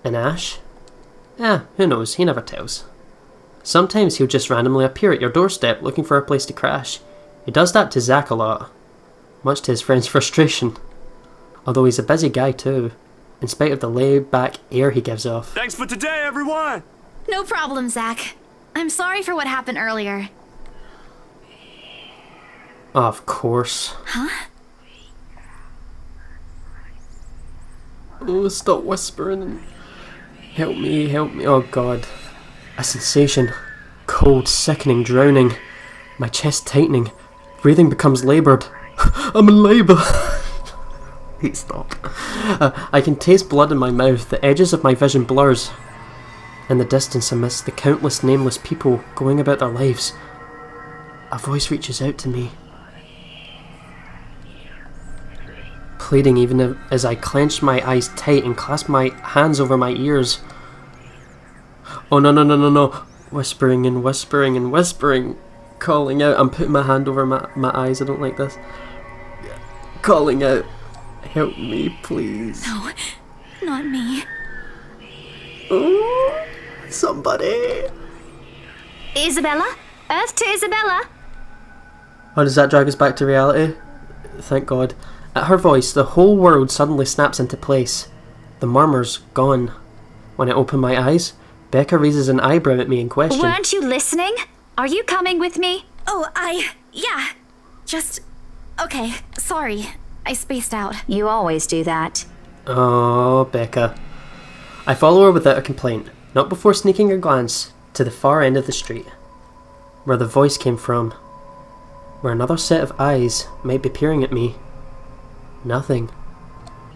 Speaker 1: And Ash? Who knows, he never tells. Sometimes he'll just randomly appear at your doorstep looking for a place to crash. He does that to Zach a lot, much to his friend's frustration. Although he's a busy guy too, in spite of the laid-back air he gives off.
Speaker 5: Thanks for today, everyone!
Speaker 4: No problem, Zach. I'm sorry for what happened earlier.
Speaker 1: Of course.
Speaker 4: Huh?
Speaker 1: Oh, stop whispering. Help me, help me. Oh god. A sensation. Cold, sickening, drowning. My chest tightening. Breathing becomes laboured. I'm in labour. Please stop. I can taste blood in my mouth. The edges of my vision blurs. In the distance, amidst the countless nameless people going about their lives, a voice reaches out to me, pleading even as I clench my eyes tight and clasp my hands over my ears. Oh no, no, no, no, no. Whispering and whispering and whispering. Calling out. I'm putting my hand over my eyes. I don't like this. Calling out. Help me, please.
Speaker 4: No, not me.
Speaker 1: Ooh, somebody.
Speaker 6: Isabella? Earth to Isabella?
Speaker 1: Oh, does that drag us back to reality? Thank God. At her voice, the whole world suddenly snaps into place. The murmur's gone. When I open my eyes, Becca raises an eyebrow at me in question.
Speaker 6: Weren't you listening? Are you coming with me?
Speaker 4: Oh, yeah. Just... Okay, sorry. I spaced out.
Speaker 6: You always do that.
Speaker 1: Oh, Becca. I follow her without a complaint, not before sneaking a glance to the far end of the street, where the voice came from, where another set of eyes might be peering at me. Nothing.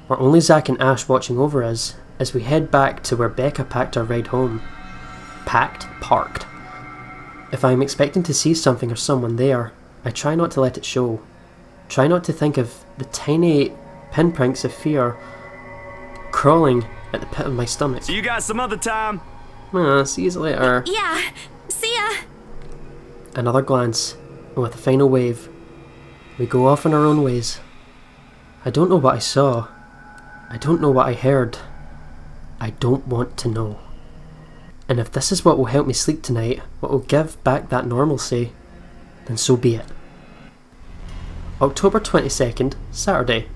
Speaker 1: Where only Zack and Ash watching over us as we head back to where Becca packed our ride home. Parked. If I am expecting to see something or someone there, I try not to let it show. Try not to think of the tiny pinpricks of fear crawling at the pit of my stomach.
Speaker 5: See you guys some other time.
Speaker 1: See you later.
Speaker 4: Yeah, see ya.
Speaker 1: Another glance, and with a final wave, we go off on our own ways. I don't know what I saw. I don't know what I heard. I don't want to know. And if this is what will help me sleep tonight, what will give back that normalcy, then so be it. October 22nd, Saturday.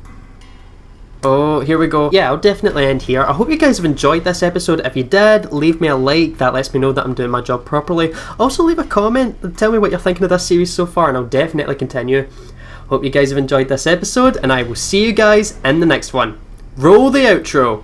Speaker 1: Oh, here we go. Yeah, I'll definitely end here. I hope you guys have enjoyed this episode. If you did, leave me a like. That lets me know that I'm doing my job properly. Also, leave a comment and tell me what you're thinking of this series so far, and I'll definitely continue. Hope you guys have enjoyed this episode, and I will see you guys in the next one. Roll the outro.